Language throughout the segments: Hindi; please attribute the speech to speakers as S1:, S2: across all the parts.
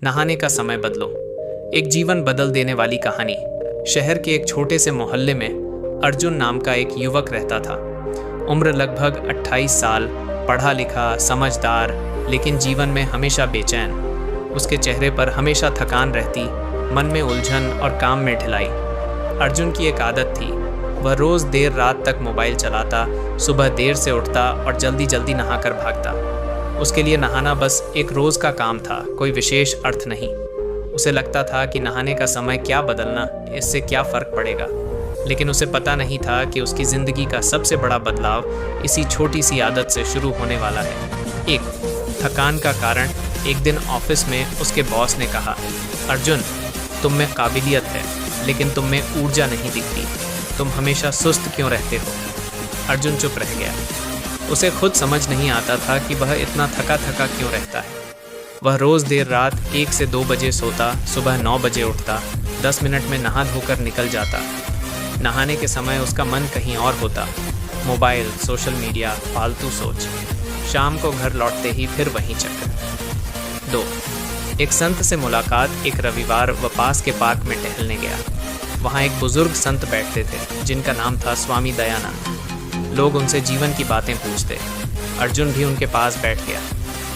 S1: नहाने का समय बदलो। एक जीवन बदल देने वाली कहानी। शहर के एक छोटे से मोहल्ले में अर्जुन नाम का एक युवक रहता था। उम्र लगभग 28 साल, पढ़ा लिखा, समझदार, लेकिन जीवन में हमेशा बेचैन। उसके चेहरे पर हमेशा थकान रहती, मन में उलझन और काम में ढिलाई। अर्जुन की एक आदत थी, वह रोज़ देर रात तक मोबाइल चलाता, सुबह देर से उठता और जल्दी जल्दी नहाकर भागता। उसके लिए नहाना बस एक रोज़ का काम था, कोई विशेष अर्थ नहीं। उसे लगता था कि नहाने का समय क्या बदलना, इससे क्या फ़र्क पड़ेगा। लेकिन उसे पता नहीं था कि उसकी ज़िंदगी का सबसे बड़ा बदलाव इसी छोटी सी आदत से शुरू होने वाला है। एक थकान का कारण। एक दिन ऑफिस में उसके बॉस ने कहा, अर्जुन, तुम में काबिलियत है, लेकिन तुम में ऊर्जा नहीं दिखती। तुम हमेशा सुस्त क्यों रहते हो? अर्जुन चुप रह गया। उसे खुद समझ नहीं आता था कि वह इतना थका थका क्यों रहता है। वह रोज़ देर रात 1 से 2 बजे सोता, सुबह 9 बजे उठता, 10 मिनट में नहा धोकर निकल जाता। नहाने के समय उसका मन कहीं और होता, मोबाइल, सोशल मीडिया, फालतू सोच। शाम को घर लौटते ही फिर वहीं चक्कर। 2. एक संत से मुलाकात। एक रविवार वह पास के पार्क में टहलने गया। वहाँ एक बुजुर्ग संत बैठते थे, जिनका नाम था स्वामी दयानंद। लोग उनसे जीवन की बातें पूछते। अर्जुन भी उनके पास बैठ गया।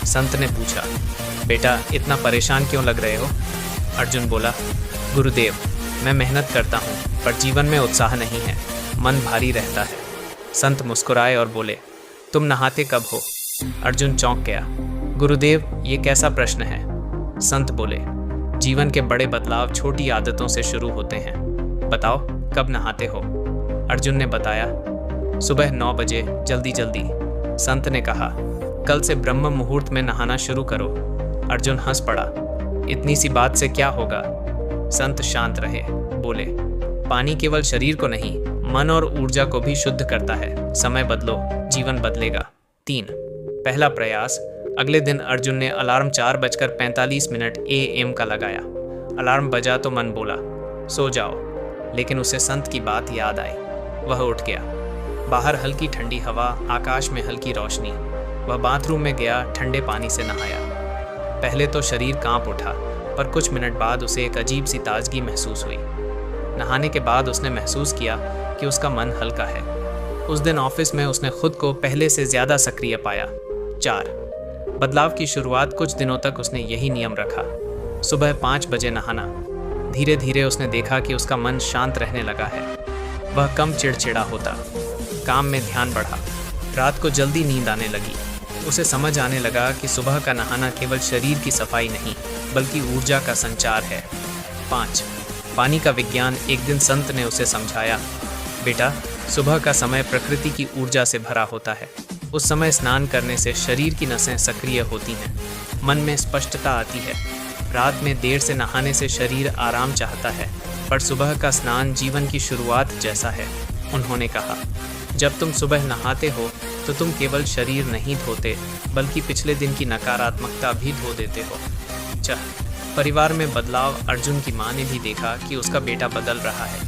S1: संत ने पूछा, बेटा, इतना परेशान क्यों लग रहे हो? अर्जुन बोला, गुरुदेव, मैं मेहनत करता हूँ, पर जीवन में उत्साह नहीं है, मन भारी रहता है। संत मुस्कुराए और बोले, तुम नहाते कब हो? अर्जुन चौंक गया। गुरुदेव, ये कैसा प्रश्न है? संत बोले, जीवन के बड़े बदलाव छोटी आदतों से शुरू होते हैं। बताओ, कब नहाते हो? अर्जुन ने बताया, सुबह 9 बजे, जल्दी जल्दी। संत ने कहा, कल से ब्रह्म मुहूर्त में नहाना शुरू करो। अर्जुन हंस पड़ा, इतनी सी बात से क्या होगा? संत शांत रहे, बोले, पानी केवल शरीर को नहीं, मन और ऊर्जा को भी शुद्ध करता है। समय बदलो, जीवन बदलेगा। 3. पहला प्रयास। अगले दिन अर्जुन ने अलार्म 4:45 AM का लगाया। अलार्म बजा तो मन बोला, सो जाओ, लेकिन उसे संत की बात याद आई। वह उठ गया। बाहर हल्की ठंडी हवा, आकाश में हल्की रोशनी। वह बाथरूम में गया, ठंडे पानी से नहाया। पहले तो शरीर कांप उठा, पर कुछ मिनट बाद उसे एक अजीब सी ताजगी महसूस हुई। नहाने के बाद उसने महसूस किया कि उसका मन हल्का है। उस दिन ऑफिस में उसने खुद को पहले से ज़्यादा सक्रिय पाया। 4. बदलाव की शुरुआत। कुछ दिनों तक उसने यही नियम रखा, सुबह 5 बजे नहाना। धीरे धीरे उसने देखा कि उसका मन शांत रहने लगा है। वह कम चिड़चिड़ा होता, काम में ध्यान बढ़ा, रात को जल्दी नींद आने लगी। उसे समझ आने लगा कि सुबह का नहाना केवल शरीर की सफाई नहीं, बल्कि ऊर्जा का संचार है। 5. पानी का विज्ञान। एक दिन संत ने उसे समझाया, बेटा, सुबह का समय प्रकृति की ऊर्जा से भरा होता है। उस समय स्नान करने से शरीर की नसें सक्रिय होती हैं, मन में स्पष्टता आती है। रात में देर से नहाने से शरीर आराम चाहता है, पर सुबह का स्नान जीवन की शुरुआत जैसा है। उन्होंने कहा, जब तुम सुबह नहाते हो तो तुम केवल शरीर नहीं धोते, बल्कि पिछले दिन की नकारात्मकता भी धो देते हो। 4. परिवार में बदलाव। अर्जुन की माँ ने भी देखा कि उसका बेटा बदल रहा है।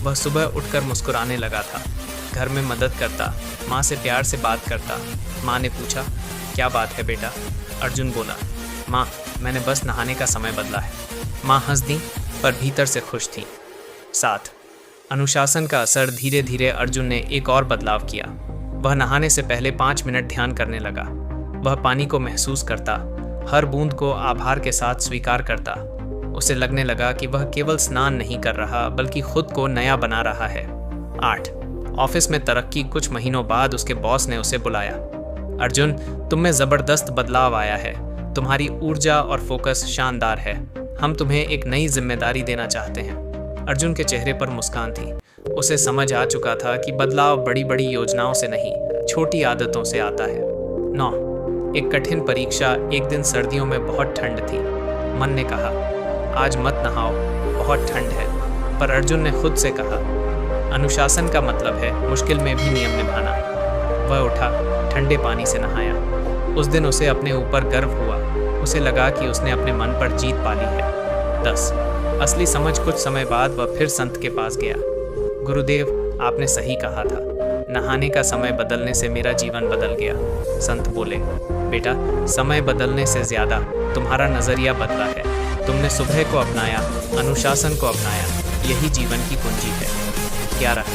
S1: वह सुबह उठकर मुस्कुराने लगा था, घर में मदद करता, माँ से प्यार से बात करता। माँ ने पूछा, क्या बात है बेटा? अर्जुन बोला, माँ, मैंने बस नहाने का समय बदला है। माँ हंस दी, पर भीतर से खुश थी। 7. अनुशासन का असर। धीरे धीरे अर्जुन ने एक और बदलाव किया। वह नहाने से पहले 5 मिनट ध्यान करने लगा। वह पानी को महसूस करता, हर बूंद को आभार के साथ स्वीकार करता। उसे लगने लगा कि वह केवल स्नान नहीं कर रहा, बल्कि खुद को नया बना रहा है। 8. ऑफिस में तरक्की। कुछ महीनों बाद उसके बॉस ने उसे बुलाया। अर्जुन, तुम में ज़बरदस्त बदलाव आया है। तुम्हारी ऊर्जा और फोकस शानदार है। हम तुम्हें एक नई जिम्मेदारी देना चाहते हैं। अर्जुन के चेहरे पर मुस्कान थी। उसे समझ आ चुका था कि बदलाव बड़ी बड़ी योजनाओं से नहीं, छोटी आदतों से आता है। 9. एक कठिन परीक्षा। एक दिन सर्दियों में बहुत ठंड थी। मन ने कहा, आज मत नहाओ, बहुत ठंड है। पर अर्जुन ने खुद से कहा, अनुशासन का मतलब है मुश्किल में भी नियम निभाना। वह उठा, ठंडे पानी से नहाया। उस दिन उसे अपने ऊपर गर्व हुआ। उसे लगा कि उसने अपने मन पर जीत पा ली है। 10. असली समझ। कुछ समय बाद वह फिर संत के पास गया। गुरुदेव, आपने सही कहा था, नहाने का समय बदलने से मेरा जीवन बदल गया। संत बोले, बेटा, समय बदलने से ज़्यादा तुम्हारा नज़रिया बदला है। तुमने सुबह को अपनाया, अनुशासन को अपनाया, यही जीवन की कुंजी है। 11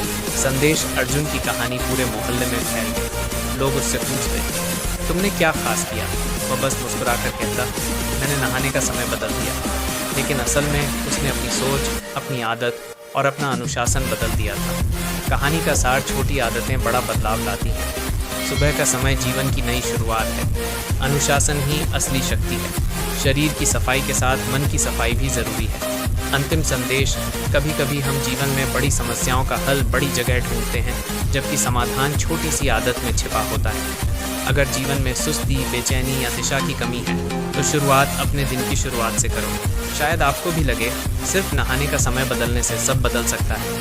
S1: संदेश अर्जुन की कहानी पूरे मोहल्ले में फैल गई। लोग उससे पूछते, तुमने क्या खास किया? वह बस मुस्कुराकर कहता, मैंने नहाने का समय बदल दिया। लेकिन असल में उसने अपनी सोच, अपनी आदत और अपना अनुशासन बदल दिया था। कहानी का सार, छोटी आदतें बड़ा बदलाव लाती हैं। सुबह का समय जीवन की नई शुरुआत है। अनुशासन ही असली शक्ति है। शरीर की सफाई के साथ मन की सफाई भी ज़रूरी है। अंतिम संदेश, कभी कभी हम जीवन में बड़ी समस्याओं का हल बड़ी जगह ढूंढते हैं, जबकि समाधान छोटी सी आदत में छिपा होता है। अगर जीवन में सुस्ती, बेचैनी या दिशा की कमी है, तो शुरुआत अपने दिन की शुरुआत से करो। शायद आपको भी लगे सिर्फ नहाने का समय बदलने से सब बदल सकता है।